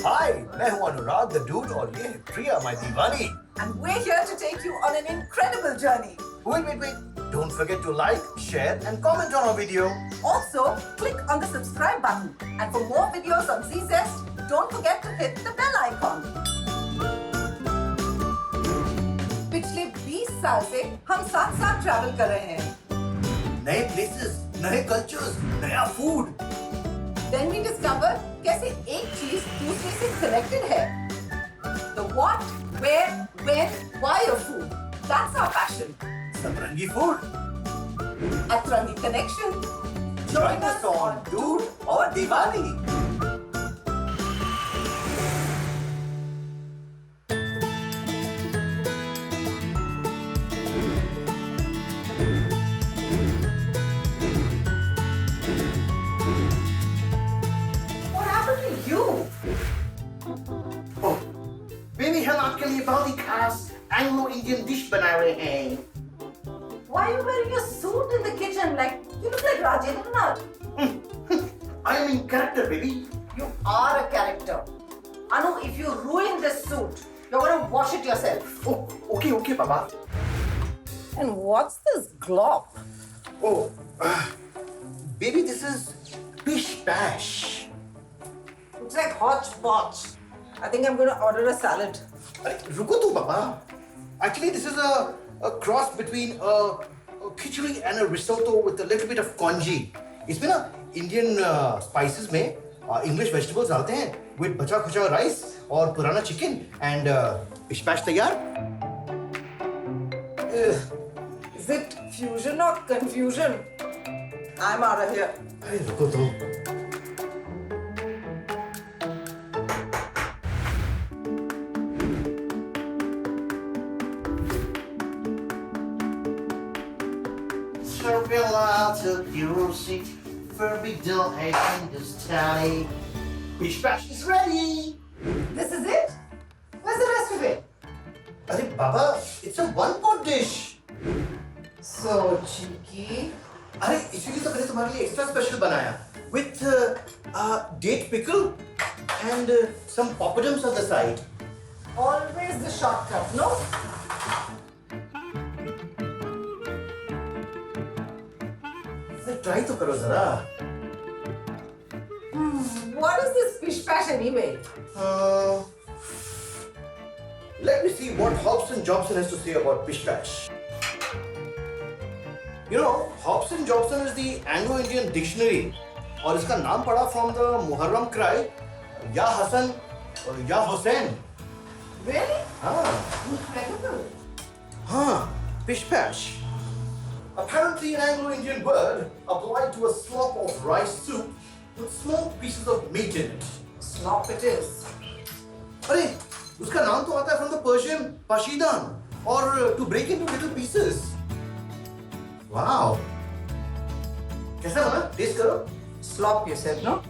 हाय, मैं हूँ अनुराग the dude और ये है प्रिया माय दीवानी. And we're here to take you on an incredible journey. Wait. Don't forget to like, share and comment on our video. Also, click on the subscribe button. And for more videos on ZZest, don't forget to hit the bell icon. पिछले 20 साल से हम साथ साथ travel कर रहे हैं. नए प्लेसेस, नए कल्चर्स, नया फूड. Then we discover कैसे एक चीज दूसरे से कनेक्टेड है. The what, where, when, why of food. That's our passion. Satrangi food. Atrangi connection. Join us on Dude or Diwali. What happened to you? Oh, baby हम आपके लिए बहुत ही खास एंग्लो-इंडियन डिश बना रहे हैं. Why are you wearing a suit in the kitchen? Like, you look like Rajendranath. I am in character, baby. You are a character. Anu, if you ruin this suit, you're gonna wash it yourself. Oh, okay, Papa. And what's this glop? Oh, baby, this is pish bash. Looks like hodgepodge. I think I'm gonna order a salad. अरे रुको तो पापा. Actually, this is a cross between a khichdi and a risotto with a little bit of congee. इसमें ना Indian spices में English vegetables डालते हैं with बचा खुचा rice और पुराना chicken and pish bash तैयार. Is it fusion or confusion? I'm out of here. अरे रुको तो. Circular to curiosity, forbidden and Hindustani. Pish bash is ready. This is it? Where's the rest of it? अरे बाबा, it's a one-pot dish. So cheeky. अरे इसीलिए तो मैंने तुम्हारे लिए एक्स्ट्रा स्पेशल बनाया with date pickle and some poppadoms on the side. Always the shortcut, no? Try तो करो जरा. What is this pish bash anyway? Let me see what Hobson Jobson has to say about pish bash. You know, Hobson Jobson is the Anglo-Indian dictionary और इसका नाम पड़ा from the Muharram cry या हसन और या हुसैन. Really? हाँ. Incredible. हाँ, pish bash. Apparently an Anglo-Indian word applied to a slop of rice soup with small pieces of meat in it. Slop it is. अरे, उसका नाम तो आता है from the Persian pashidan or to break into little pieces. Wow. कैसा बना? Taste करो. Slop, you said, no?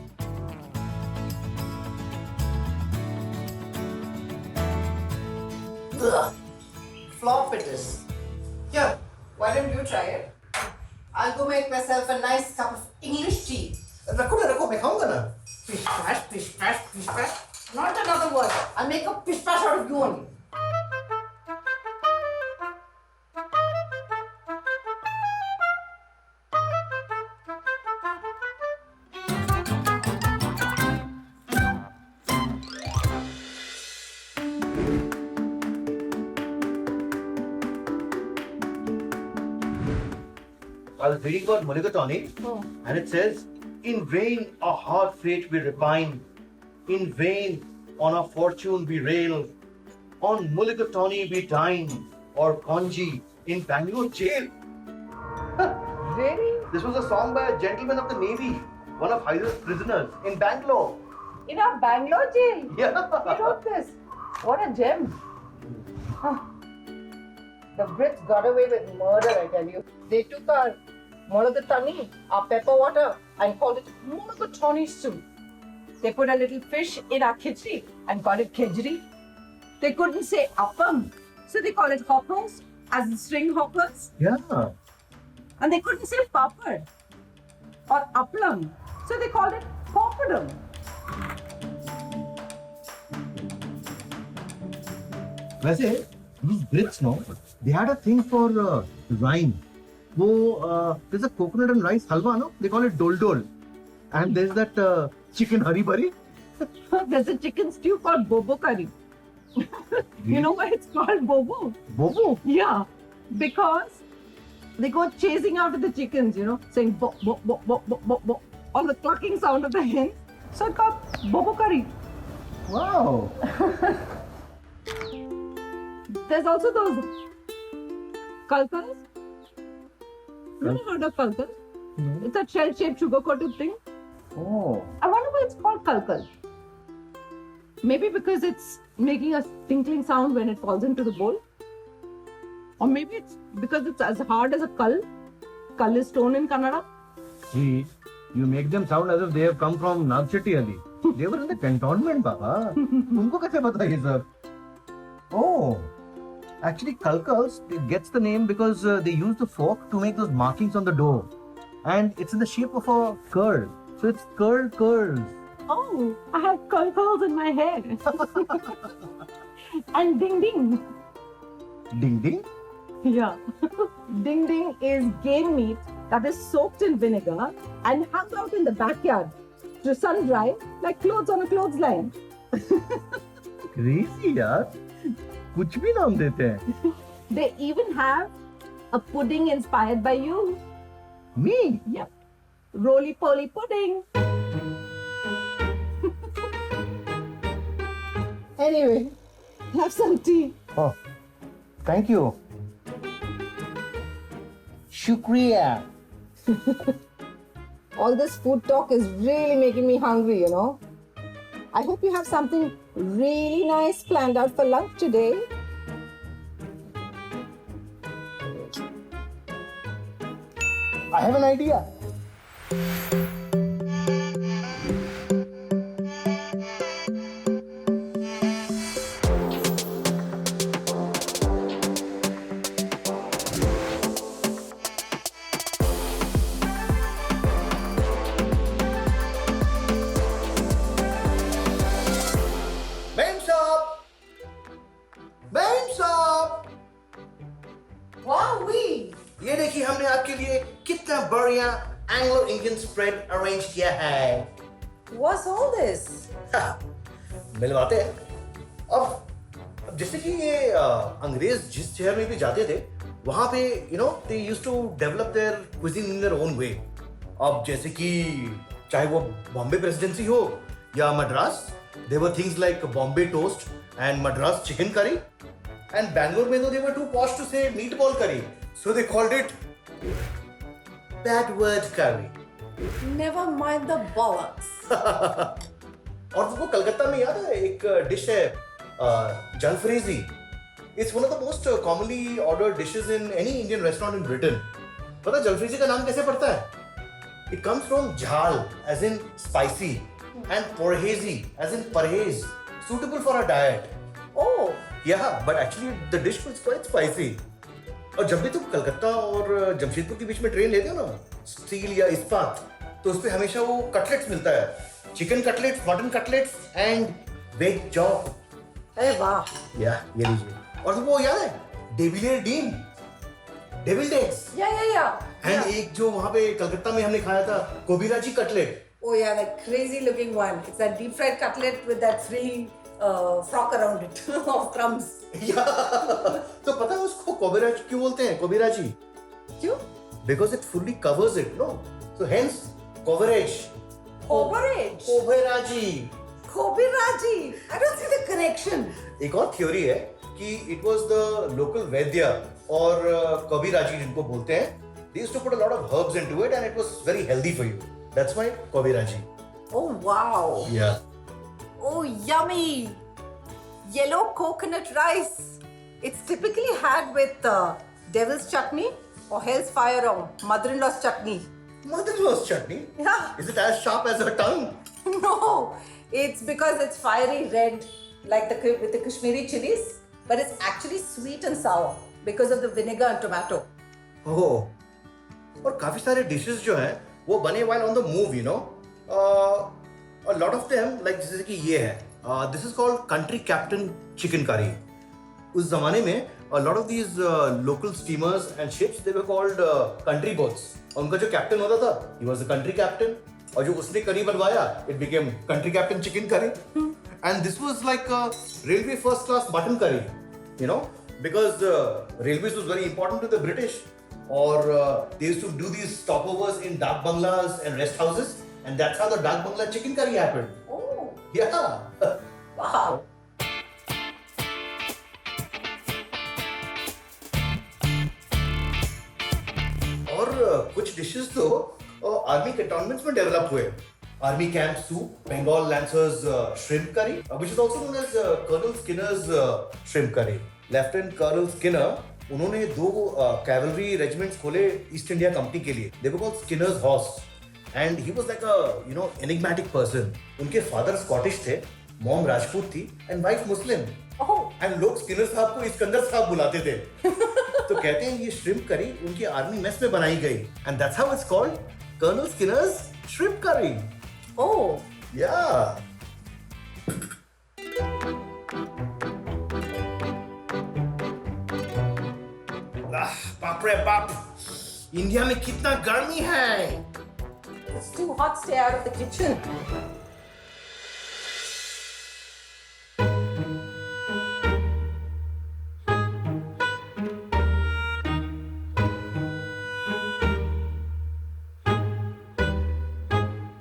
Ugh. Flop it is. क्या? Why don't you try it? I'll go make myself a nice cup of English tea. रखो मैं खाऊंगा ना. Pish bash, pish bash, pish bash. Not another word. I'll make a pish bash out of you only. I was reading about mulligatawny and it says, in vain a hard fate we repine, in vain on our fortune we rail, on mulligatawny we dine, or congee in Bangalore jail. Really? This was a song by a gentleman of the Navy, one of Hyder's prisoners in Bangalore. In our Bangalore jail? Yeah. He wrote this. What a gem. Huh. The Brits got away with murder, I tell you. They took our mulligatawny, our pepper water, and called it mulligatawny soup. They put a little fish in our khichdi and called it khejri. They couldn't say appam, so they call it hoppers, as in string hoppers. Yeah. And they couldn't say papad or applam, so they called it poppadom. वैसे these Brits, no, they had a thing for rhyme. वो there's a coconut and rice halwa, no? They call it dol dol. And there's that chicken hari bari. There's a chicken stew called bobo curry. You know why it's called bobo? Bobo. Yeah, because they go chasing after the chickens, you know, saying bo bo bo bo bo bo bo, all the clucking sound of the hens. So it's called bobo curry. Wow. There's also those kalkals. You never heard of kalkal? No. It's a shell-shaped sugar-coated thing. Oh. I wonder why it's called kalkal. Maybe because it's making a tinkling sound when it falls into the bowl. Or maybe it's because it's as hard as a kal. Kal is stone in Kannada. See, you make them sound as if they have come from Nagchatti Ali. They were in the cantonment, Baba. तुमको कैसे पता ये सब? Oh, actually, kalkals, it gets the name because they use the fork to make those markings on the dough, and it's in the shape of a curl. So it's curls. Oh, I have kalkals in my hair. And ding ding. Ding ding. Yeah. Ding ding is game meat that is soaked in vinegar and hung out in the backyard to sun dry like clothes on a clothesline. Crazy यार. कुछ भी नाम देते हैं. They even have a pudding inspired by you. Me? Yep. Roly poly pudding. Anyway, have some tea. Oh, thank you. Shukriya. All this food talk is really making me hungry, you know. I hope you have something really nice planned out for lunch today. I have an idea. ये देखिए हमने आपके लिए कितना बढ़िया Anglo Indian spread arrange किया है. What's all this? मिलवाते हैं. अब जैसे कि ये अंग्रेज जिस शहर में भी जाते थे वहां पे they used to develop their cuisine in their own way. अब जैसे कि चाहे वो बॉम्बे प्रेसिडेंसी हो या Madras, there were things like Bombay toast and Madras chicken curry. And Bangalore में तो they were too posh to say meatball curry, so they called it that word curry. Never mind the bollocks. और तुमको कलकत्ता में याद है एक डिश है jalfrezi. It's one of the most commonly ordered dishes in any Indian restaurant in Britain. पता जलफ्रेजी का नाम कैसे पड़ता है? It comes from jhal as in spicy and parhezi as in parhez, suitable for a diet. Oh. Yeah, but actually the dish was quite spicy. और जब भी तुम कलकत्ता और जमशेदपुर के बीच में ट्रेन लेते हो ना, स्टील या इस्पात, तो उसपे हमेशा वो कटलेट्स मिलता है. Chicken cutlets, mutton cutlets and veg chop. अरे वाह. या ये लीजिए. और तुमको याद है डेविलियर डीन, डेविल्ड एग्स. Yeah. एंड एक जो वहां पे कलकत्ता में हमने खाया था kobiraji cutlet. Oh yeah, that crazy looking one. It's a deep fried cutlet with that frilly frock around it of crumbs. तो पता है उसको कोबिराजी क्यों बोलते हैं? कोबिराजी क्यों? because it fully covers it, no? So hence coverage. Coverage. कोबिराजी. Kobiraji. I don't see the connection. एक और थ्योरी है कि it was the local वैद्य और कबीराजी जिनको बोलते हैं, they used to put a lot of herbs into it and it was very healthy for you. That's why कबीराजी. Oh wow. Yeah. Oh yummy. Yellow coconut rice. It's typically had with devil's chutney or hell's fire or mother-in-law's chutney. Mother-in-law's chutney? Yeah. Is it as sharp as her tongue? No, it's because it's fiery red like with the Kashmiri chilies, but it's actually sweet and sour because of the vinegar and tomato. Oh. और काफी सारे dishes जो हैं वो बने while on the move, you know. A lot of them like जैसे कि ये है. This is called Country Captain Chicken Curry. उस जमाने में a lot of these local steamers and ships they were called country boats. और उनका जो कैप्टन होता था he was the country captain. और जो उसने करी बनवाया it became country captain chicken curry. And this was like a railway first class mutton curry, you know, because railways was very important to the British. Or they used to do these stopovers in dak banglas and rest houses, and that's how the dak bangla chicken curry happened. Oh, Yeah. wow. और कुछ dishes तो army cantonments में develop हुए. Army camp soup, Bengal lancers shrimp curry, which is also known as colonel Skinner's shrimp curry. Lieutenant colonel Skinner उन्होंने 2 cavalry regiments खोले East India Company के लिए. They were called Skinner's Horse, and he was like a enigmatic person. उनके father Scottish थे, mom Rajput थी, and wife Muslim. Oh, and लोग Skinner साहब को इस्कंदर साहब बुलाते थे. तो कहते हैं ये श्रिम्प करी उनकी आर्मी मेस में बनाई गई, and that's how it's called colonel Skinner's shrimp curry. oh. या बाप रे बाप, इंडिया में कितना गर्मी है. It's too hot. Stay out of the kitchen.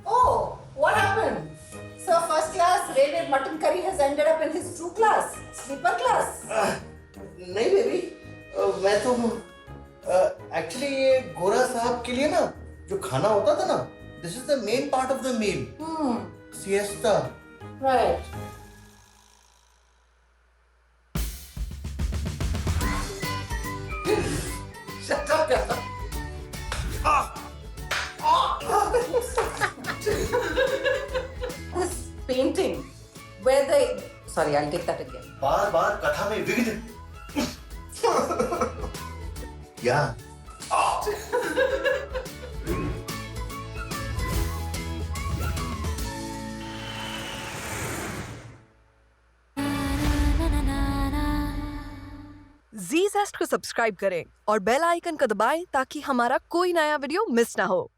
Oh, what happened? Sir, first class railway mutton curry has ended up in his true class, sleeper class. नहीं baby, मैं तो एक्चुअली ये गोरा साहब के लिए ना जो खाना होता था ना, this is the main part of the meal. Siesta. Right. Shut up, यार. This painting, where the... Sorry, I'll take that again. बार बार कथा में विघ्न. या Zest को सब्सक्राइब करें और बेल आइकन को दबाएं ताकि हमारा कोई नया वीडियो मिस ना हो.